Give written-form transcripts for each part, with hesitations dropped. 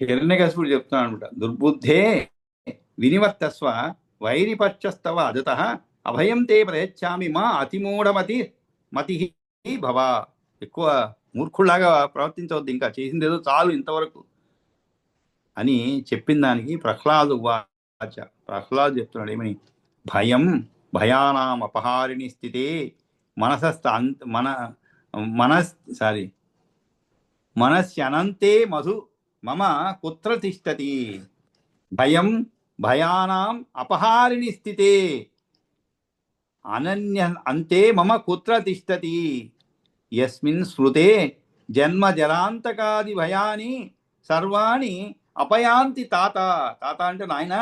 హిరణ్యకశిపుడు చెప్తున్నాడు అనమాట, దుర్బుద్ధే వినివర్తస్వ వైరిపక్షస్తవ అజత అభయం తే ప్రయచ్చామి మా అతిమూఢమతి మతి భవ. ఎక్కువ మూర్ఖుల్లాగా ప్రవర్తించవద్దు, ఇంకా చేసింది ఏదో చాలు ఇంతవరకు అని చెప్పిన దానికి ప్రహ్లాదు వాచ. ప్రహ్లాదు చెప్తున్నాడు ఏమని, భయం భయానాం అపహారిణి స్థితే మనసస్థ మన మనస్ సారీ మనస్యనంతే మధు మమ కుత్ర తిష్టతి. భయం భయానాం అపహారిణి స్థితే అనన్య అంతే మమ కుత్ర తిష్టతి యస్మిన్ స్మృతే జన్మ జరాంతకాది భయాని సర్వాణి అపయాంతి తాత. తాత అంటే నాయన,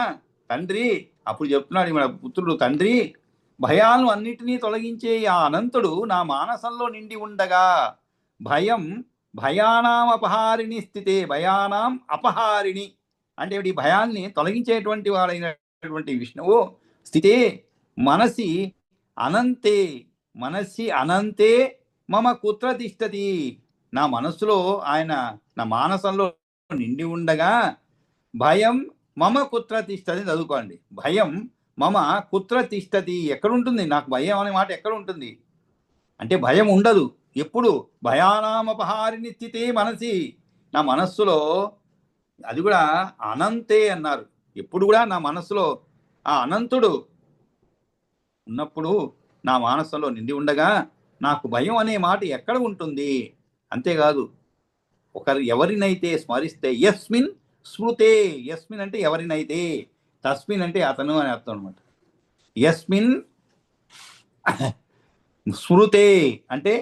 తండ్రి. అప్పుడు చెప్తున్నాడు మన పుత్రుడు, తండ్రి భయాలను అన్నిటినీ తొలగించే ఆ అనంతుడు నా మానసంలో నిండి ఉండగా, భయం భయానాం అపహారిణి స్థితే, భయానాం అపహారిణి అంటే ఈ భయాల్ని తొలగించేటువంటి వాడైనటువంటి విష్ణువు, స్థితే మనసి అనంతే, మనసి అనంతే మమ కుత్ర తిష్టతి, నా మనస్సులో ఆయన నా మానసంలో నిండి ఉండగా, భయం మమ కుత్ర తిష్టతి చదువుకోండి. భయం మమ కుత్ర తిష్టతి, ఎక్కడుంటుంది నాకు భయం అనే మాట ఎక్కడ ఉంటుంది అంటే భయం ఉండదు ఎప్పుడు. భయానామపహారిణి స్థితే మనసి, నా మనస్సులో, అది కూడా అనంతే అన్నారు. ఎప్పుడు కూడా నా మనస్సులో ఆ అనంతుడు ఉన్నప్పుడు నా మానసంలో నిండి ఉండగా నాకు భయం అనే మాట ఎక్కడ ఉంటుంది. అంతేకాదు, ఒకరు ఎవరినైతే స్మరిస్తే, యస్మిన్ స్మృతే, యస్మిన్ అంటే ఎవరినైతే, తస్మిన్ అంటే అతను అని అర్థం అనమాట. యస్మిన్ స్మృతే అంటే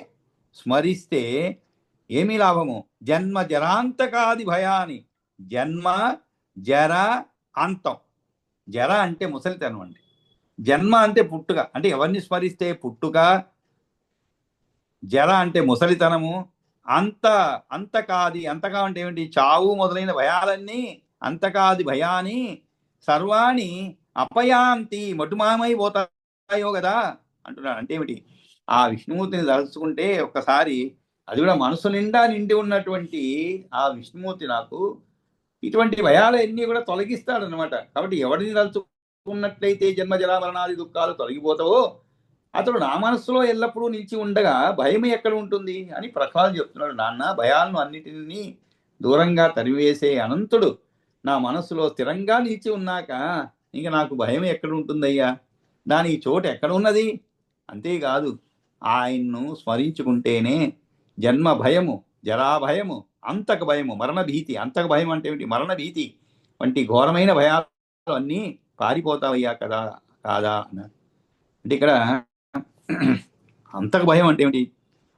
స్మరిస్తే ఏమి లాభము, జన్మ జరాంతకాది భయాని, జన్మ జర అంతం. జర అంటే ముసలితనం అండి, జన్మ అంటే పుట్టుక, అంటే ఎవరిని స్మరిస్తే పుట్టుక, జర అంటే ముసలితనము, అంతకాది, అంతగా అంటే ఏమిటి, చావు మొదలైన భయాలన్నీ, అంతకాది భయాని సర్వాణి అపయాంతి, మటుమామైపోతాయో కదా అంటున్నాడు. అంటే ఏమిటి, ఆ విష్ణుమూర్తిని తలుచుకుంటే ఒక్కసారి, అది కూడా మనసు నిండా నిండి ఉన్నటువంటి ఆ విష్ణుమూర్తి నాకు ఇటువంటి భయాలన్నీ కూడా తొలగిస్తాడనమాట. కాబట్టి ఎవరిని తలుచుకున్నట్లయితే జన్మ జరామరణాది దుఃఖాలు తొలగిపోతావో అతడు నా మనస్సులో ఎల్లప్పుడూ నిలిచి ఉండగా భయం ఎక్కడ ఉంటుంది అని ప్రహ్లాదు చెప్తున్నాడు. నాన్న, భయాలను అన్నిటినీ దూరంగా తరివేసే అనంతుడు నా మనస్సులో స్థిరంగా నిలిచి ఉన్నాక ఇంక నాకు భయం ఎక్కడ ఉంటుందయ్యా, దానికి చోటు ఎక్కడ ఉన్నది. అంతేకాదు, ఆయన్ను స్మరించుకుంటేనే జన్మ భయము, జరా భయము, అంతక భయము, మరణ భీతి, అంతక భయం అంటే ఏమిటి, మరణ భీతి వంటి ఘోరమైన భయాలు అన్నీ పారిపోతావయ్యా కదా కాదా అన్నారు. అంటే ఇక్కడ అంతక భయం అంటే ఏమిటి,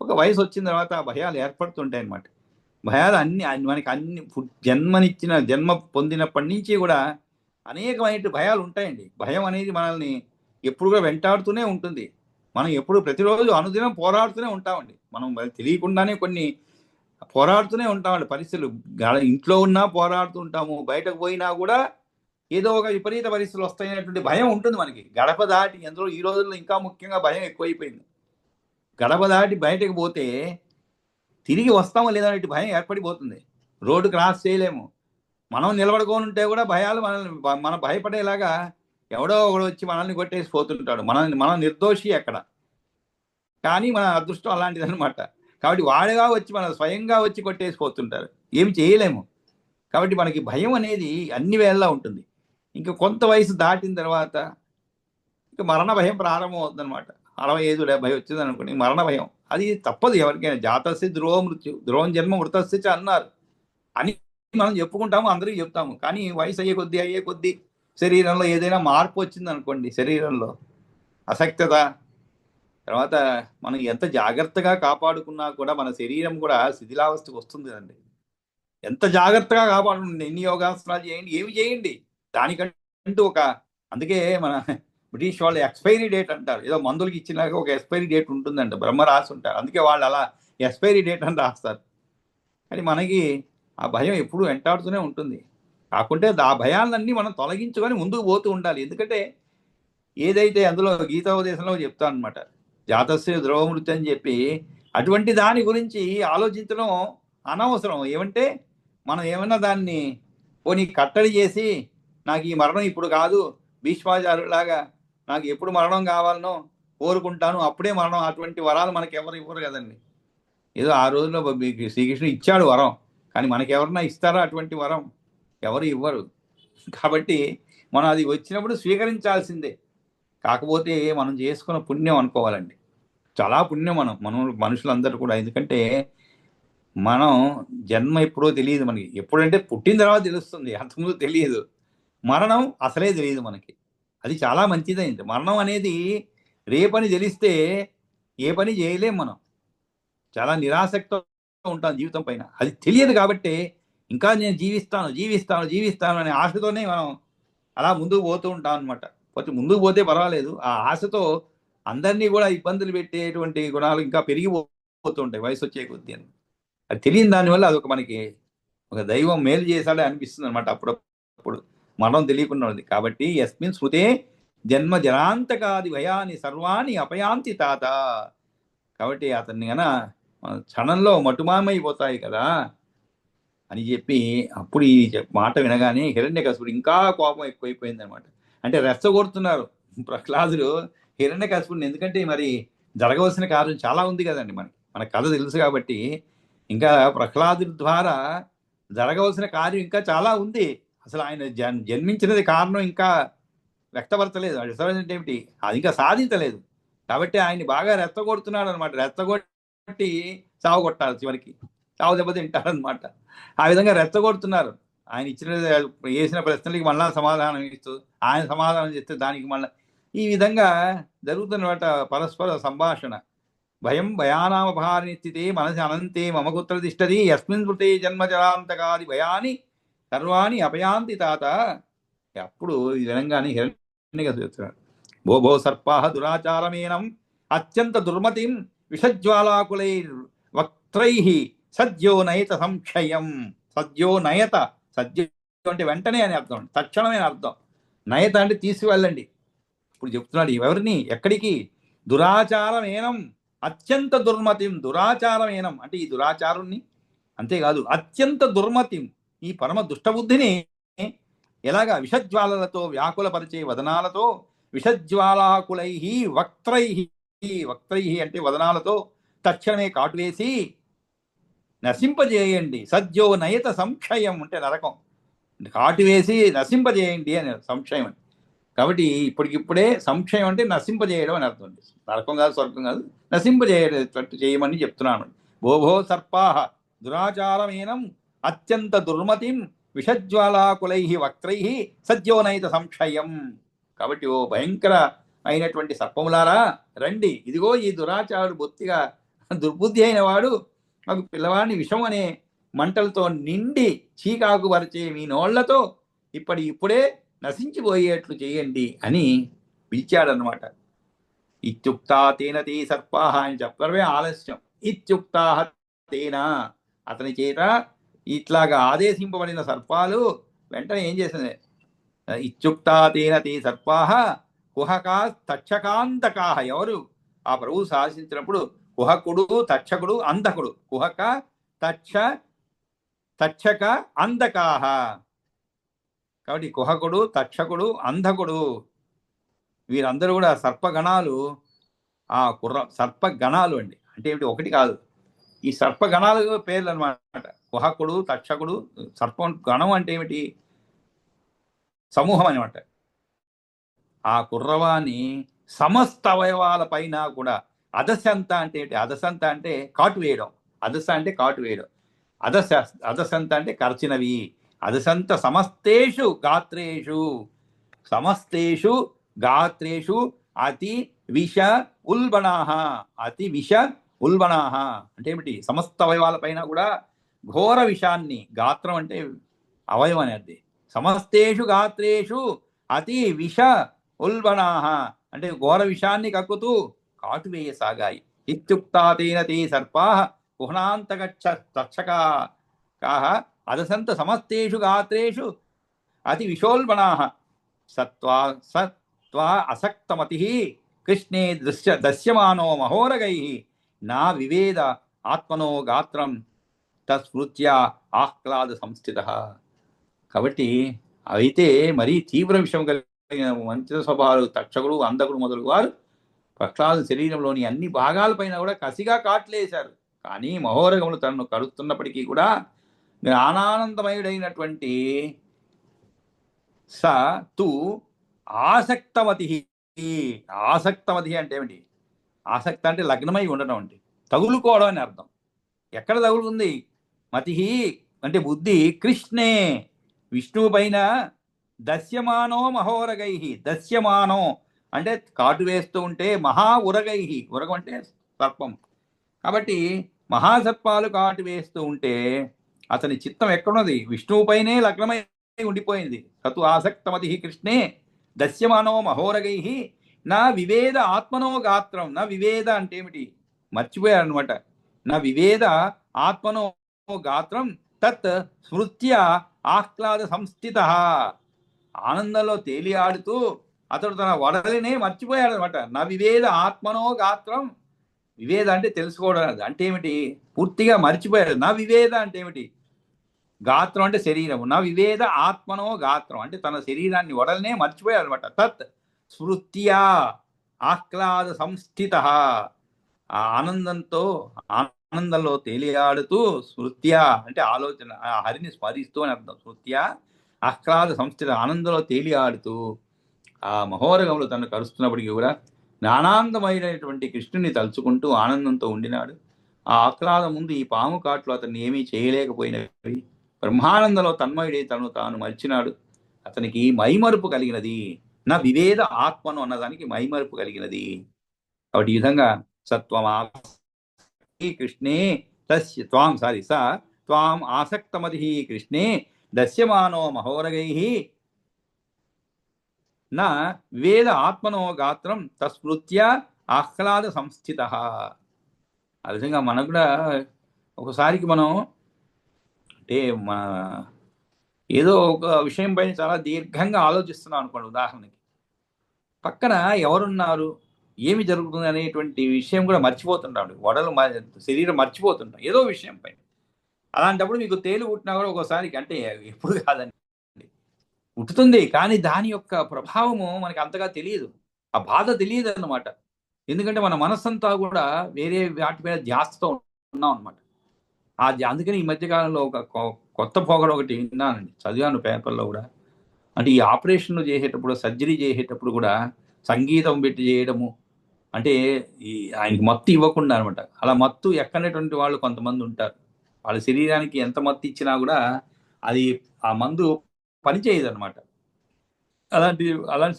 ఒక వయసు వచ్చిన తర్వాత ఆ భయాలు ఏర్పడుతుంటాయి అన్నమాట. భయాలు మనకి జన్మ పొందినప్పటి నుంచి కూడా అనేకమైన భయాలు ఉంటాయండి. భయం అనేది మనల్ని ఎప్పుడు కూడా వెంటాడుతూనే ఉంటుంది. మనం ఎప్పుడు ప్రతిరోజు అనుదినం పోరాడుతూనే ఉంటామండి. మనం తెలియకుండానే కొన్ని పోరాడుతూనే ఉంటామండి. పరిస్థితులు ఇంట్లో ఉన్నా పోరాడుతూ ఉంటాము, బయటకు పోయినా కూడా ఏదో ఒక విపరీత పరిస్థితులు వస్తాయనేటువంటి భయం ఉంటుంది మనకి. గడప దాటి, అందులో ఈ రోజుల్లో ఇంకా ముఖ్యంగా భయం ఎక్కువైపోయింది. గడప దాటి బయటకు పోతే తిరిగి వస్తామో లేదనే భయం ఏర్పడిపోతుంది. రోడ్డు క్రాస్ చేయలేము. మనం నిలబడుకొని ఉంటే కూడా భయాలు మనం భయపడేలాగా ఎవడో ఒకడు వచ్చి మనల్ని కొట్టేసి పోతుంటాడు. మనం నిర్దోషి అక్కడ, కానీ మన అదృష్టం అలాంటిది అనమాట. కాబట్టి వాడుగా వచ్చి మన స్వయంగా వచ్చి కొట్టేసి పోతుంటారు, ఏమి చేయలేము. కాబట్టి మనకి భయం అనేది అన్ని వేళలా ఉంటుంది. ఇంకా కొంత వయసు దాటిన తర్వాత ఇంకా మరణ భయం ప్రారంభం అవుతుందన్నమాట. 65-70 వచ్చింది అనుకోండి, మరణ భయం అది తప్పదు ఎవరికైనా. జాతస్య ధ్రువ మృత్యు, ధ్రువం జన్మ మృతస్య అన్నారు అని మనం చెప్పుకుంటాము, అందరికీ చెప్తాము. కానీ వయసు అయ్యే కొద్దీ శరీరంలో ఏదైనా మార్పు వచ్చింది అనుకోండి, శరీరంలో అసక్తత, తర్వాత మనం ఎంత జాగ్రత్తగా కాపాడుకున్నా కూడా మన శరీరం కూడా శిథిలావస్థకు వస్తుంది కదండి. ఎంత జాగ్రత్తగా కాపాడుకుంటుంది, ఎన్ని యోగాసనాలు చేయండి, ఏమి చేయండి, దానికంటూ అందుకే మన బ్రిటిష్ వాళ్ళు ఎక్స్పైరీ డేట్ అంటారు. ఏదో మందులకి ఇచ్చినాక ఒక ఎక్స్పైరీ డేట్ ఉంటుందంట, బ్రహ్మ రాసి ఉంటారు. అందుకే వాళ్ళు అలా ఎక్స్పైరీ డేట్ అని రాస్తారు. కానీ మనకి ఆ భయం ఎప్పుడూ వెంటాడుతూనే ఉంటుంది. కాకుంటే ఆ భయాలన్నీ మనం తొలగించుకొని ముందుకు పోతూ ఉండాలి. ఎందుకంటే ఏదైతే అందులో గీతోపదేశంలో చెప్తాను అనమాట, జాతస్య ధ్రువమృతి అని చెప్పి, అటువంటి దాని గురించి ఆలోచించడం అనవసరం. ఏమంటే మనం ఏమన్నా దాన్ని పోనీ కట్టడి చేసి నాకు ఈ మరణం ఇప్పుడు కాదు, భీష్మాచార్యులాగా నాకు ఎప్పుడు మరణం కావాలనో కోరుకుంటాను, అప్పుడే మరణం, అటువంటి వరాలు మనకి ఎవరు ఇవ్వరు కదండి. ఏదో ఆ రోజుల్లో మీకు శ్రీకృష్ణుడు ఇచ్చాడు వరం, కానీ మనకెవరన్నా ఇస్తారా అటువంటి వరం? ఎవరు ఇవ్వరు. కాబట్టి మనం అది వచ్చినప్పుడు స్వీకరించాల్సిందే. కాకపోతే మనం చేసుకున్న పుణ్యం అనుకోవాలండి, చాలా పుణ్యం మనం మనుషులందరూ కూడా. ఎందుకంటే మనం జన్మ ఎప్పుడో తెలియదు మనకి. ఎప్పుడంటే పుట్టిన తర్వాత తెలుస్తుంది, అంతకుముందు తెలియదు. మరణం అసలే తెలియదు మనకి. అది చాలా మంచిదైంది. మరణం అనేది రేపని తెలిస్తే ఏ పని చేయలేం మనం, చాలా నిరాసక్తితో ఉంటాం జీవితం పైన. అది తెలియదు కాబట్టి ఇంకా నేను జీవిస్తాను జీవిస్తాను జీవిస్తాను అనే ఆశతోనే మనం అలా ముందుకు పోతూ ఉంటాం అనమాట. పోతే ముందుకు పోతే పర్వాలేదు, ఆ ఆశతో అందరినీ కూడా ఇబ్బందులు పెట్టేటువంటి గుణాలు ఇంకా పెరిగిపోతూ ఉంటాయి వయసు వచ్చే కొద్దీ అని. అది తెలియని దానివల్ల అదొక మనకి ఒక దైవం మేలు చేశాడే అనిపిస్తుంది అనమాట అప్పుడప్పుడు, మరణం తెలియకుండా ఉంది. కాబట్టి యస్మిన్ స్మృతే జన్మ జనాంతకాది భయాన్ని సర్వాణి అపయాంతి తాత. కాబట్టి అతన్ని గన క్షణంలో మటుమామైపోతాయి కదా అని చెప్పి, అప్పుడు ఈ మాట వినగానే హిరణ్యకశిపుడు ఇంకా కోపం ఎక్కువైపోయింది అనమాట. అంటే రెచ్చగొడుతున్నారు ప్రహ్లాదుడు హిరణ్యకశిపుడిని. ఎందుకంటే మరి జరగవలసిన కార్యం చాలా ఉంది కదండి, మన కథ తెలుసు కాబట్టి. ఇంకా ప్రహ్లాదుడి ద్వారా జరగవలసిన కార్యం ఇంకా చాలా ఉంది. అసలు ఆయన జన్మించినది కారణం ఇంకా వ్యక్తపరచలేదు, అంటే ఏమిటి అది ఇంకా సాధించలేదు. కాబట్టి ఆయన్ని బాగా రెచ్చగొడుతున్నాడు అనమాట. రెచ్చగొట్టి చావు కొట్టాలి, చివరికి చావు దెబ్బ తింటారనమాట. ఆ విధంగా రెచ్చగొడుతున్నారు. ఆయన ఇచ్చిన వేసిన ప్రశ్నలకి మళ్ళా సమాధానం ఇస్తూ ఆయన సమాధానం చేస్తే దానికి మళ్ళీ ఈ విధంగా జరుగుతున్నమాట పరస్పర సంభాషణ. భయం భయానామపహారిణి స్థితే మనసి అనంతే మమకుత్ర తిష్టది యస్మిన్ స్మృతే జన్మజరాంతకాది భయాని సర్వాణి అపయాంతి తాత. అప్పుడు ఈ విధంగానే హిరణ్యకశిపుడు భో భో సర్పాహ దురాచారమేనం అత్యంత దుర్మతిం విషజ్వాలాకులై వక్త్రై సద్యో నయత సంక్షయం. సద్యో నయత, సద్యో అంటే వెంటనే అని అర్థం, తక్షణమే అర్థం. నయత అంటే తీసుకువెళ్ళండి. ఇప్పుడు చెప్తున్నాడు ఎవరిని, ఎక్కడికి? దురాచారమేనం అత్యంత దుర్మతిం. దురాచారమేనం అంటే ఈ దురాచారుణ్ణి, అంతేకాదు అత్యంత దుర్మతిం, ఈ పరమ దుష్టబుద్ధిని ఎలాగా విషజ్వాలలతో వ్యాకులపరిచే వదనాలతో, విషజ్వాలాకులై వక్త్రై, వక్త్రై అంటే వదనాలతో తక్షణమే కాటువేసి నశింపజేయండి. సద్యో నయత సంక్షయం అంటే నరకం, కాటువేసి నశింపజేయండి అని సంక్షయం. కాబట్టి ఇప్పటికిప్పుడే సంక్షయం అంటే నశింపజేయడం అని అర్థం. నరకం కాదు, స్వర్గం కాదు, నశింపజేయటట్టు చేయమని చెప్తున్నాను. భోభో సర్పాహ దురాచారమేనం అత్యంత దుర్మతిం విషజ్వాలాకులై వక్త్రై సద్యోనైత సంక్షయం. కాబట్టి ఓ భయంకర అయినటువంటి సర్పములారా రండి, ఇదిగో ఈ దురాచారుడు బొత్తిగా దుర్బుద్ధి అయిన వాడు నాకు పిల్లవాడిని విషం అనే మంటలతో నిండి చీకాకు పరిచే మీ నోళ్లతో ఇప్పుడే నశించిపోయేట్లు చేయండి అని పిలిచాడనమాట. ఇత్యుక్తా తేన తే సర్పాహ అని చెప్పడమే ఆలస్యం. ఇత్యుక్తా తేన, అతని చేత ఇట్లాగా ఆదేశింపబడిన సర్పాలు వెంటనే ఏం చేసింది? ఇత్యుక్తా తేన తే సర్పాహ కుహకా తక్షకాంతకాహ. ఎవరు? ఆ ప్రభువు శాసించినప్పుడు కుహకుడు తక్షకుడు అంధకుడు, కుహక తక్షక అంధకాహ. కాబట్టి కుహకుడు తక్షకుడు అంధకుడు వీరందరూ కూడా సర్పగణాలు. ఆ సర్పగణాలు అండి అంటే ఏమిటి? ఒకటి కాదు, ఈ సర్పగణాలు పేర్లు అనమాట. కుహకుడు తక్షకుడు సర్పం గణం అంటే ఏమిటి? సమూహం అనమాట. ఆ కుర్రవాణి సమస్త అవయవాల పైన కూడా అదశంత అంటే ఏంటి? అదశంత అంటే కాటు వేయడం, అదశ అంటే కాటు వేయడం, అదశంత అంటే కర్చినవి. అదశంత సమస్తేషు గాత్రేషు, సమస్తేషు గాత్రేషు అతి విష ఉల్బణాహ. అతి విష ఉల్బణాహ అంటే ఏమిటి? సమస్త అవయవాల పైన కూడా ఘోర విషాన్ని, గాత్రం అంటే అవయవం అనేది, సమస్తేషు గాత్రేషు అతి విష ఉల్బణాహ అంటే ఘోర విషాన్ని కక్కుతూ కాటు వేయసాగాయి. ఇత్యుక్తాతేన తే సర్పాః కుహనాంతగచ్చ తక్షకాః అదసంత సమస్తేషు గాత్రేషు అతి విషోల్బణాః. సత్వా అసక్తమతిః కృష్ణే దశ్యమానో మహోరగైః నా వివేద ఆత్మనో గాత్రం తస్మృత్య ఆహ్లాద సంస్థితః. కాబట్టి అయితే మరీ తీవ్ర విషయం కలిగిన మంచి స్వభావాలు తక్షకుడు అందకుడు మొదలు వారు ప్రహ్లాదు శరీరంలోని అన్ని భాగాలపైన కూడా కసిగా కాట్లేశారు. కానీ మహోరగములు తనను కరుస్తున్నప్పటికీ కూడా జ్ఞానానందమయుడైనటువంటి స తు ఆసక్తమతి. ఆసక్తమతి అంటే ఏమిటి? ఆసక్తి అంటే లగ్నమై ఉండడం అంటే తగులుకోవడం అని అర్థం. ఎక్కడ తగులుతుంది? మతి అంటే బుద్ధి కృష్ణే విష్ణువు పైన దస్యమానో మహోరగై. దస్యమానో అంటే కాటు వేస్తూ ఉంటే మహా ఉరగై. ఉరగం అంటే సర్పం. కాబట్టి మహాసర్పాలు కాటు వేస్తూ ఉంటే అతని చిత్తం ఎక్కడున్నది? విష్ణువుపైనే లగ్నమై ఉండిపోయింది. సతు ఆసక్తమతి కృష్ణే దస్యమానో మహోరగై నా వివేద ఆత్మనో గాత్రం. నా వివేద అంటే ఏమిటి? మర్చిపోయారనమాట. నా వివేద ఆత్మనో గాత్రం తత్ స్మృత్య ఆహ్లాద సంస్థిత. ఆనందంలో తేలియాడుతూ అతడు తన వడలినే మర్చిపోయాడు అనమాట. నా వివేద ఆత్మనో గాత్రం. వివేద అంటే తెలుసుకోవడం అంటే ఏమిటి? పూర్తిగా మర్చిపోయాడు. నా వివేద అంటే ఏమిటి? గాత్రం అంటే శరీరం. నా వివేద ఆత్మనో గాత్రం అంటే తన శరీరాన్ని వడలనే మర్చిపోయాడు అనమాట. తత్ స్మృత్యా ఆహ్లాద సంస్థిత. ఆ ఆనందంలో తేలియాడుతూ స్మృత్య అంటే ఆలోచన, ఆ హరిని స్మరిస్తూ అని అర్థం. స్మృత్య ఆహ్లాద సంస్థిత ఆనందంలో తేలియాడుతూ ఆ మహోరగములు తను కరుస్తున్నప్పటికీ కూడా జ్ఞానానందమైనటువంటి కృష్ణుని తలుచుకుంటూ ఆనందంతో ఉండినాడు. ఆ ఆహ్లాదం ముందు ఈ పాము కాట్లు అతన్ని ఏమీ చేయలేకపోయినవి. బ్రహ్మానందంలో తన్మయుడే తను తాను మరిచినాడు. అతనికి మైమరుపు కలిగినది. నా వివేద ఆత్మను అన్నదానికి మైమరుపు కలిగినది. కాబట్టి ఈ విధంగా సత్వమా కృష్ణే తస్య త్వాం స త్వాం ఆసక్తమతి కృష్ణే దస్యమానో మహోరగై నా వేద ఆత్మనో గాత్రం తస్మృత్య ఆహ్లాద సంస్థిత. ఆ విధంగా మనకు కూడా ఒకసారికి మనం అంటే మన ఏదో ఒక విషయం పైన చాలా దీర్ఘంగా ఆలోచిస్తున్నాం అనుకోండి. ఉదాహరణకి పక్కన ఎవరున్నారు, ఏమి జరుగుతుంది అనేటువంటి విషయం కూడా మర్చిపోతుంటాడు. వడలు శరీరం మర్చిపోతుంటాం ఏదో విషయం పైన. అలాంటప్పుడు మీకు తేలు పుట్టినా కూడా ఒకసారికి, అంటే ఎప్పుడు కాదండి, పుట్టుతుంది. కానీ దాని యొక్క ప్రభావము మనకి అంతగా తెలియదు. ఆ బాధ తెలియదు అన్నమాట. ఎందుకంటే మన మనస్సంతా కూడా వేరే వాటి మీద ధ్యాసతో ఉన్నాం అనమాట. అందుకని ఈ మధ్యకాలంలో ఒక కొత్త పోగడ ఒకటి విన్నానండి, చదివాను పేపర్లో కూడా. అంటే ఈ ఆపరేషన్లు చేసేటప్పుడు, సర్జరీ చేసేటప్పుడు కూడా సంగీతం పెట్టి చేయడము, అంటే ఆయనకి మత్తు ఇవ్వకుండా అనమాట. అలా మత్తు ఎక్కనటువంటి వాళ్ళు కొంతమంది ఉంటారు. వాళ్ళ శరీరానికి ఎంత మత్తు ఇచ్చినా కూడా అది ఆ మందు పనిచేయదు అనమాట. అలాంటి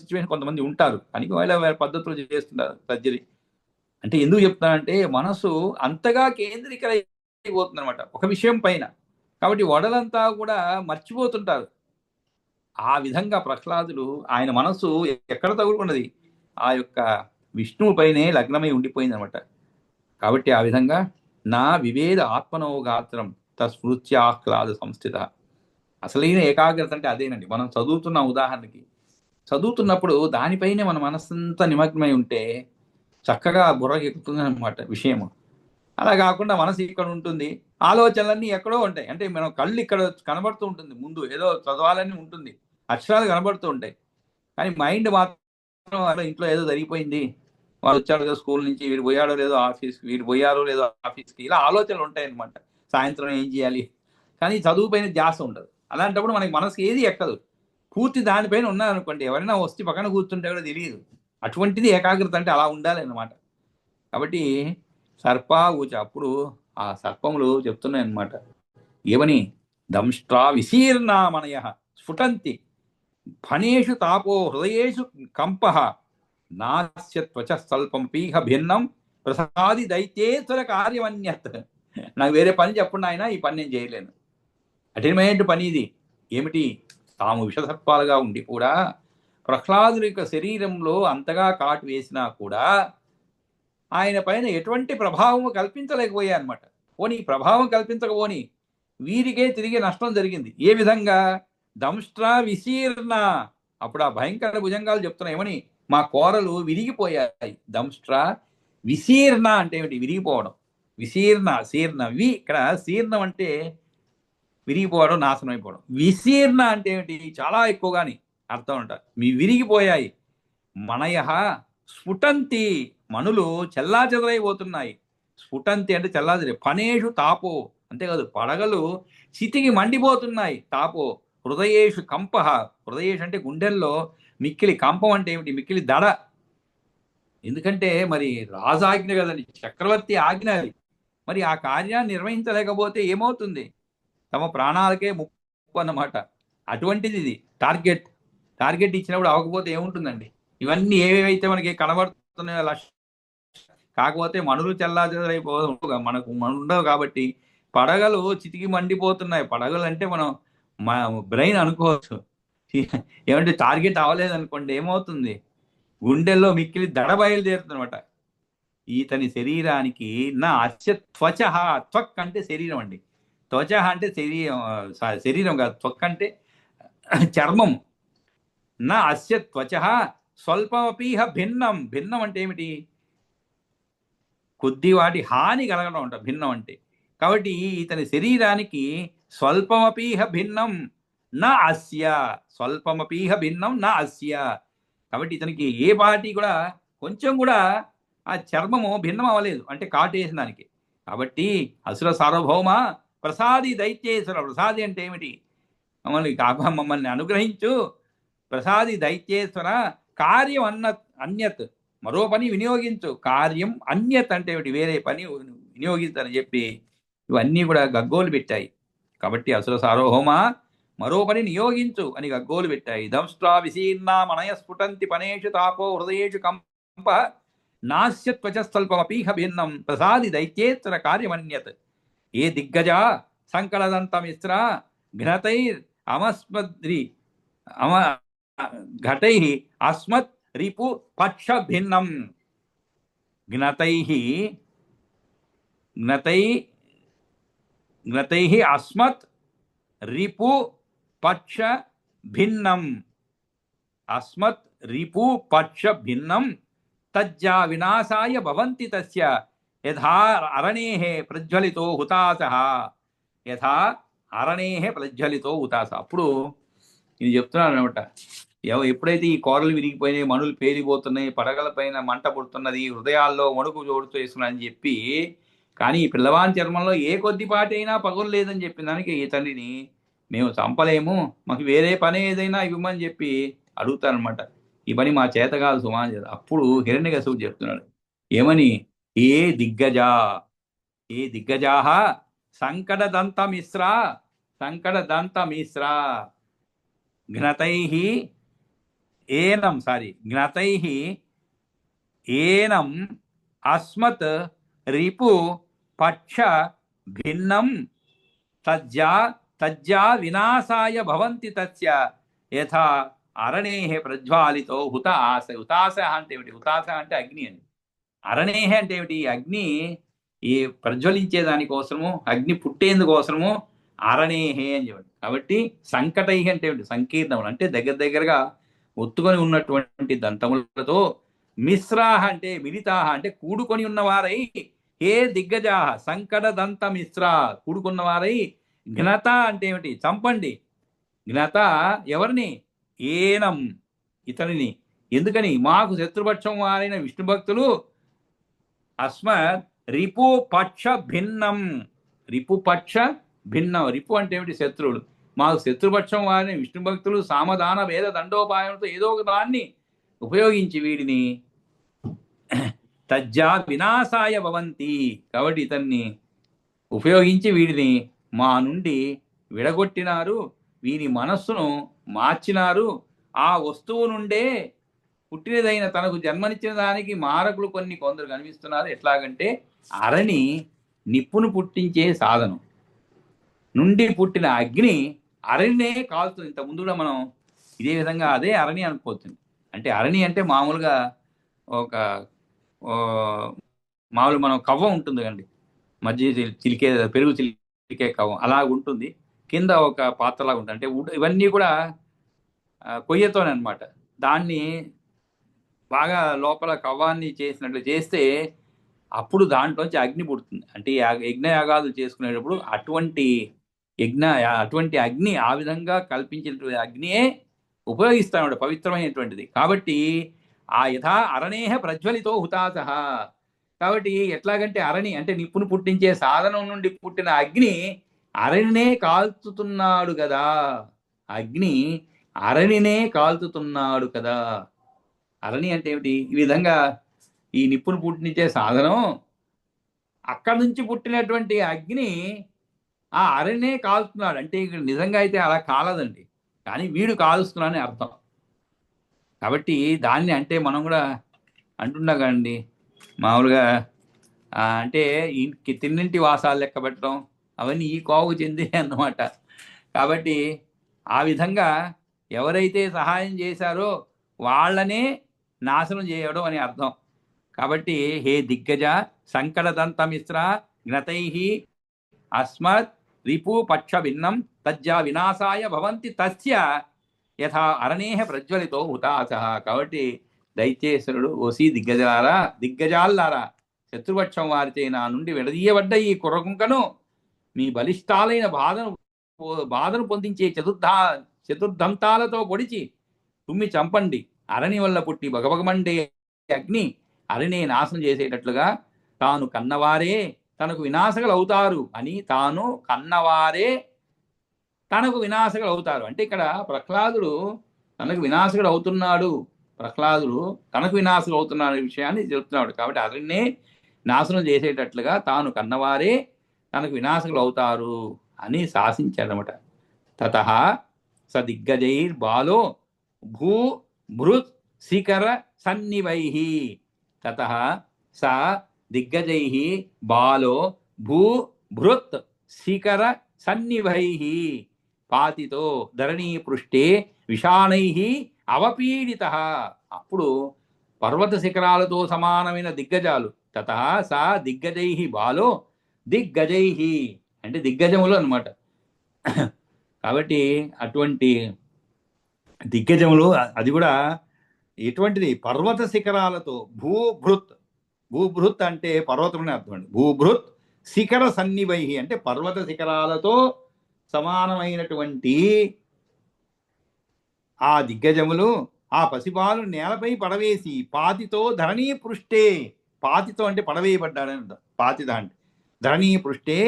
సిచ్యువేషన్ కొంతమంది ఉంటారు. కానీ వేరే పద్ధతులు చేస్తున్నారు సర్జరీ. అంటే ఎందుకు చెప్తానంటే మనసు అంతగా కేంద్రీకరైపోతుంది అనమాట ఒక విషయం పైన. కాబట్టి వడలంతా కూడా మర్చిపోతుంటారు. ఆ విధంగా ప్రహ్లాదుడు ఆయన మనసు ఎక్కడ తగులుకున్నది? ఆ యొక్క విష్ణువు పైనే లగ్నమై ఉండిపోయింది అనమాట. కాబట్టి ఆ విధంగా నా వివేద ఆత్మనో గాత్రం తస్మృత్యాహ్లాద సంస్థిత. అసలైన ఏకాగ్రత అంటే అదేనండి. మనం చదువుతున్న ఉదాహరణకి చదువుతున్నప్పుడు దానిపైనే మన మనస్సంతా నిమగ్నమై ఉంటే చక్కగా బుర్రకి ఎక్కుతుంది అనమాట విషయము. అలా కాకుండా మనసు ఇక్కడ ఉంటుంది, ఆలోచనలన్నీ ఎక్కడో ఉంటాయి. అంటే మనం కళ్ళు ఇక్కడ కనబడుతూ ఉంటుంది, ముందు ఏదో చదవాలని ఉంటుంది, అక్షరాలు కనబడుతూ ఉంటాయి. కానీ మైండ్ మాత్రం ఇంట్లో ఏదో జరిగిపోయింది, వాడు వచ్చాడు కదా స్కూల్ నుంచి, వీడు పోయాడో లేదో ఆఫీస్కి, వీడు పోయారో లేదో ఆఫీస్కి, ఇలా ఆలోచనలు ఉంటాయి అనమాట. సాయంత్రం ఏం చేయాలి, కానీ చదువు పైన ధ్యాస ఉండదు. అలాంటప్పుడు మనకి మనసుకి ఏది ఎక్కదు. పూర్తి దానిపైన ఉన్నారనుకోండి, ఎవరైనా వస్తే పక్కన కూర్చుంటే కూడా తెలియదు. అటువంటిది ఏకాగ్రత అంటే అలా ఉండాలి అన్నమాట. కాబట్టి సర్పావుచ, అప్పుడు ఆ సర్పములు చెప్తున్నాయి అన్నమాట. ఏమని? దంష్ట్రా విశీర్ణామణయ స్ఫుటంతి ఫణేషు తాపో హృదయేషు కంప నాస్య త్వచ స్వల్పమపీహ భిన్నం ప్రసాది దైత్యేశ్వర కార్యమన్యత్. నాకు వేరే పని చెప్పండి ఆయన, ఈ పని నేను చేయలేను. కఠినమైన పని ఇది. ఏమిటి? తాము విషసర్పాలుగా ఉండి కూడా ప్రహ్లాదుని యొక్క శరీరంలో అంతగా కాటు వేసినా కూడా ఆయన పైన ఎటువంటి ప్రభావం కల్పించలేకపోయా అనమాట. పోనీ ప్రభావం కల్పించకపోని వీరికే తిరిగి నష్టం జరిగింది. ఏ విధంగా? దంష్ట్రా విశీర్ణ. అప్పుడు ఆ భయంకర భుజంగాలు చెప్తున్నాయి ఏమని? మా కోరలు విరిగిపోయాయి. దంష్ట్రా విశీర్ణ అంటే ఏమిటి? విరిగిపోవడం. విశీర్ణ శీర్ణ ఇక్కడ శీర్ణం అంటే విరిగిపోవడం, నాశనం అయిపోవడం. విశీర్ణ అంటే ఏమిటి? చాలా ఎక్కువగాని అర్థం అంటారు. మీ విరిగిపోయాయి. మనయ స్ఫుటంతి, మనులు చెల్లాచెదరైపోతున్నాయి. స్ఫుటంతి అంటే చెల్లాచెదరి. ఫణేషు తాపో, అంతేకాదు పడగలు చితికి మండిపోతున్నాయి. తాపో హృదయేషు కంప, హృదయేషు అంటే గుండెల్లో, మిక్కిలి కంపం అంటే ఏమిటి? మిక్కిలి దడ. ఎందుకంటే మరి రాజాజ్ఞ కదండి, చక్రవర్తి ఆజ్ఞ అది. మరి ఆ కార్యాన్ని నిర్వహించలేకపోతే ఏమవుతుంది? తమ ప్రాణాలకే ముప్పు అన్నమాట. అటువంటిది ఇది. టార్గెట్ టార్గెట్ ఇచ్చినప్పుడు అవ్వకపోతే ఏముంటుందండి? ఇవన్నీ ఏవేవైతే మనకి కనబడుతున్నాయో కాకపోతే మనులు చెల్లాచెదరైపోదు, మనకు ఉండవు కాబట్టి. పడగలు చితికి మండిపోతున్నాయి. పడగలు అంటే మనం మా బ్రెయిన్ అనుకోవచ్చు. ఏమంటే టార్గెట్ అవ్వలేదు అనుకోండి, ఏమవుతుంది? గుండెల్లో మిక్కిలి దడ బయలుదేరుతుందన్నమాట. ఈతని శరీరానికి నా అస్య త్వచ, త్వక్ అంటే శరీరం అండి. త్వచ అంటే శరీరం కాదు, త్వక్ అంటే చర్మం. నా అస్య త్వచ స్వల్పమపీహ భిన్నం. భిన్నం అంటే ఏమిటి? కొద్దివాటి హాని కలగడం అంట భిన్నం అంటే. కాబట్టి ఇతని శరీరానికి స్వల్పమపీహ భిన్నం నా అస్య, స్వల్పమపీహ భిన్నం నా అస్య. కాబట్టి ఇతనికి ఏ పాటి కూడా కొంచెం కూడా ఆ చర్మము భిన్నం అవ్వలేదు, అంటే కాటేసిన దానికి. కాబట్టి అసుర సార్వభౌమ ప్రసాది దైత్యేశ్వర. ప్రసాది అంటే ఏమిటి? మమ్మల్ని అనుగ్రహించు. ప్రసాది దైత్యేశ్వర. కార్యం అన్యత్, మరో పని వినియోగించు. కార్యం అన్యత్ అంటే ఏమిటి? వేరే పని వినియోగించని చెప్పి ఇవన్నీ కూడా గగ్గోలు పెట్టాయి. కాబట్టి అసుర సార్వభౌమ మరో పని నియోగించు అని గగ్గోలు పెట్టాయి. దంష్ట్రా విశీర్ణ మనయ స్ఫుటంతి పనేషు తాపో హృదయేషు కంప నాస్య త్వచస్వల్పమపీహ భిన్నం ప్రసాది దైత్యేశ్వర కార్యమన్యత్. ఏ దిగ్గజ సంకలదంతమిశ్ర ఘ్నతైర్ అమస్మద్రి అమ ఘటై అస్మత్ రిపు పక్ష భిన్నం. జ్ఞతై జ్ఞతై జ్ఞతై అస్మత్ రిపు పక్ష భిన్నం. అస్మత్ రిపు పక్ష భిన్నం తజ్జా వినాశాయ భవంతి తస్య యథా అరణేః ప్రజ్వలితో హుతాసః. యథా అరణేః ప్రజ్వలితో హుతాస. అప్పుడు ఇది చెప్తున్నాను అనమాట. ఎప్పుడైతే ఈ కోరలు విరిగిపోయినాయి, మనులు పేలిపోతున్నాయి, పడగల పైన మంట పుడుతున్నది, హృదయాల్లో వణుకు చోటు చేస్తున్నాయని చెప్పి, కానీ ఈ పిల్లవాని చర్మంలో ఏ కొద్దిపాటి అయినా పగులు లేదని చెప్పిన దానికి ఈ తండ్రిని మేము చంపలేము, మాకు వేరే పని ఏదైనా ఇవ్వమని చెప్పి అడుగుతారనమాట. ఈ పని మా చేత కాదు సుమాన్ చేత. అప్పుడు హిరణ్యకశిపుడు చెప్తున్నాడు ఏమని? ఏ దిగ్గజా, ఏ దిగ్గజాహ సంకటదంతమిశ్రా, సంకటదంతమిశ్రా ఘ్నతై జ్ఞతై ఏనం అస్మత్ రిపు పక్ష భిన్నం తజ్జా వినాశాయ భవంతి తస్య యథా అరణేః ప్రజ్వాలితో హుతాస. హుతాస అంటే ఏమిటి? హుతాస అంటే అగ్ని అని. అరణేః అంటే ఏమిటి? అగ్ని ఈ ప్రజ్వలించే దానికోసము, అగ్ని పుట్టేందుకోసము అరణేహే అని చెప్పండి. కాబట్టి సంకటై అంటే ఏమిటి? సంకీర్ణములు అంటే దగ్గరగా ఒత్తుకొని ఉన్నటువంటి దంతములతో, మిశ్రాహ అంటే మిలితాహ అంటే కూడుకొని ఉన్నవారై, ఏ దిగ్గజాహ సంకట దంత మిశ్రా కూడుకున్నవారై, ఘ్నత అంటే ఏమిటి? చంపండి. ఘ్నత ఎవరిని? ఏనం ఇతనిని. ఎందుకని? మాకు శత్రుపక్షం వారైన విష్ణు భక్తులు అస్మత్ రిపు పక్ష భిన్నం. రిపు పక్ష భిన్నం. రిపు అంటే ఏమిటి? శత్రువులు. మాకు శత్రుపక్షం వారిని విష్ణు భక్తులు సామధాన వేద దండోపాయంతో ఏదో ఒక దాన్ని ఉపయోగించి వీడిని తజ్జా వినాశాయ భవంతి. కాబట్టి ఇతన్ని ఉపయోగించి వీడిని మా నుండి విడగొట్టినారు, వీని మనస్సును మార్చినారు. ఆ వస్తువు నుండే పుట్టినదైన తనకు జన్మనిచ్చిన దానికి మారకులు కొందరు కనిపిస్తున్నారు. ఎట్లాగంటే అరణి నిప్పును పుట్టించే సాధనం నుండి పుట్టిన అగ్ని అరణినే కాలుతుంది. ఇంత ముందు కూడా మనం ఇదే విధంగా అదే అరణి అనుకోవచ్చు. అంటే అరణి అంటే మామూలుగా ఒక మామూలు మనం కవ్వం ఉంటుంది కండి, మధ్య చిలికే పెరుగు చిలికే కవ్వం అలా ఉంటుంది. కింద ఒక పాత్రలాగా ఉంటుంది. అంటే ఇవన్నీ కూడా కొయ్యతోనే అనమాట. దాన్ని బాగా లోపల కవ్వాన్ని చేసినట్లు చేస్తే అప్పుడు దాంట్లోంచి అగ్ని పుడుతుంది. అంటే యజ్ఞయాగాదులు చేసుకునేటప్పుడు అటువంటి అటువంటి అగ్ని ఆ విధంగా కల్పించినటువంటి అగ్నియే ఉపయోగిస్తాడు పవిత్రమైనటువంటిది. కాబట్టి ఆ యథా అరణేహ ప్రజ్వలితో హుతాస. కాబట్టి ఎట్లాగంటే అరణి అంటే నిప్పును పుట్టించే సాధనం నుండి పుట్టిన అగ్ని అరణినే కాల్చుతున్నాడు కదా. అగ్ని అరణినే కాల్చుతున్నాడు కదా. అరణి అంటే ఏమిటి? ఈ విధంగా ఈ నిప్పును పుట్టించే సాధనం అక్కడి నుంచి పుట్టినటువంటి అగ్ని ఆ అరణ్యే కాలుస్తున్నాడు. అంటే ఇక్కడ నిజంగా అయితే అలా కాలదండి, కానీ వీడు కాలుస్తున్నాడని అర్థం. కాబట్టి దాన్ని అంటే మనం కూడా అంటున్నా కదండి మామూలుగా, అంటే ఈ తిన్నింటి వాసాలు లెక్క పెట్టడం అవన్నీ ఈ కోవకు చెందే అన్నమాట. కాబట్టి ఆ విధంగా ఎవరైతే సహాయం చేశారో వాళ్ళనే నాశనం చేయడం అని అర్థం. కాబట్టి హే దిగ్గజ సంకటదంతమిశ్ర జ్ఞతై అస్మత్ రిపు పక్ష భిన్నం తజ్జా వినాశాయ భవంతి తస్య యథా అరణేహ ప్రజ్వలితో హుతాస. కాబట్టి దైత్యేశ్వరుడు ఓసి దిగ్గజాల్లారా శత్రుపక్షం వారితే నా నుండి విడదీయబడ్డ ఈ కుర్రకుంకను మీ బలిష్టాలైన బాధను పొందించే చతుర్దంతాలతో పొడిచి తుమ్మి చంపండి. అరణి వల్ల పుట్టి బగబగమండే అగ్ని అరణిని నాశనం చేసేటట్లుగా తాను కన్నవారే తనకు వినాశకులు అవుతారు అని, తాను కన్నవారే తనకు వినాశకులు అవుతారు అంటే ఇక్కడ ప్రహ్లాదుడు తనకు వినాశకుడు అవుతున్నాడు, ప్రహ్లాదుడు తనకు వినాశకుడు అవుతున్నాడు అనే విషయాన్ని చెప్తున్నాడు. కాబట్టి అతన్నే నాశనం చేసేటట్లుగా తాను కన్నవారే తనకు వినాశకులు అవుతారు అని శాసించాడనమాట. తతః స దిగ్గజైర్ బాలో భూ భృత్ శిఖర సన్నివైః. తతః స దిగ్గజైః బాలో భూ భృత్ శిఖర సన్నివైః పాతితో ధరణీ పృష్ఠే విషాణైః అవపీడితః. అప్పుడు పర్వత శిఖరాలతో సమానమైన దిగ్గజాలు. తతః స దిగ్గజైః బాలో, దిగ్గజైః అంటే దిగ్గజములు అన్నమాట. కాబట్టి అటువంటి దిగ్గజములు అది కూడా ఎటువంటిది? పర్వత శిఖరాలతో. భూభృత్ అంటే పర్వతం అని అర్థం అండి. భూభృత్ శిఖర సన్నివై అంటే పర్వత శిఖరాలతో సమానమైనటువంటి ఆ దిగ్గజములు ఆ పసిపాలు నేలపై పడవేసి పాతితో ధరణీ పృష్ఠే, పాతితో అంటే పడవేయబడ్డాడని అర్థం. పాతిత అంటే ధరణీ పృష్ఠే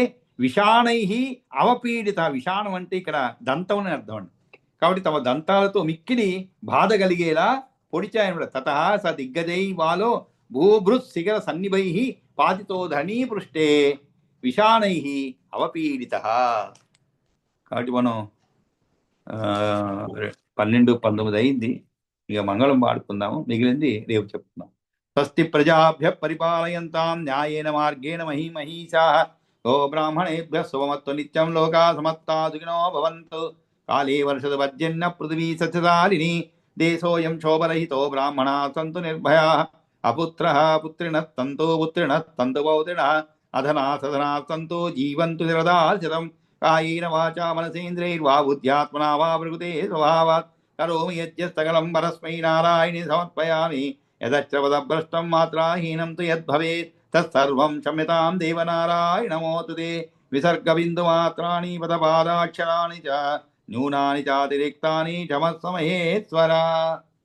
విషాణై అవపీడిత. విషాణం అంటే ఇక్కడ దంతం అని అర్థం అండి. కాబట్టి తమ దంతాలతో మిక్కిలి బాధ కలిగేలా పొడిచాయనమాట. తతః స దిగ్గజై బాలో భూభృత్ శిఖర సన్నిభై పాతితో ధరణీ పృష్ఠే విషాణై అవపీడిత. కాబట్టి మనం 12:19 అయింది. ఇక మంగళం పాడుకుందాము, మిగిలింది రేపు చెప్తున్నాం. స్వస్తి ప్రజాభ్య పరిపాలయంతాం న్యాయేన మార్గేణ మహీమహీషాః. గో బ్రాహ్మణేభ్యः శుభమస్తు నిత్యం. లోకా సమస్తా సుఖినో భవంతు. కాళే వర్షతు పర్జన్య పృథివీ సస్యశాలినీ. దేశోऽयं శోభరహితో బ్రాహ్మణాः సంతు నిర్భయాः. అపుత్రः పుత్రిణः సంతు పుత్రిణः సంతు పౌత్రిణः. అధనాः సధనాः సంతు జీవంతు నిరదాశతం. కాయేన వాచా మనసేంద్రియైర్వా బుద్ధ్యాత్మనా వా ప్రకృతే స్వభావాత్ కరోమి యజ్ఞ సకలం పరస్మై నారాయణి సమర్పయామి. యదచ్చపదభ్రష్టం మాత్రాహీనం తు యద్భవేత్ తత్సర్వం క్షమ్యతాం దేవనారాయణమోతు తే. విసర్గబిందుమాత్రాణి పదపాదాక్షరాణి చ న్యూనాని చాతిరిక్తాని క్షమస్వ మహేశ్వర.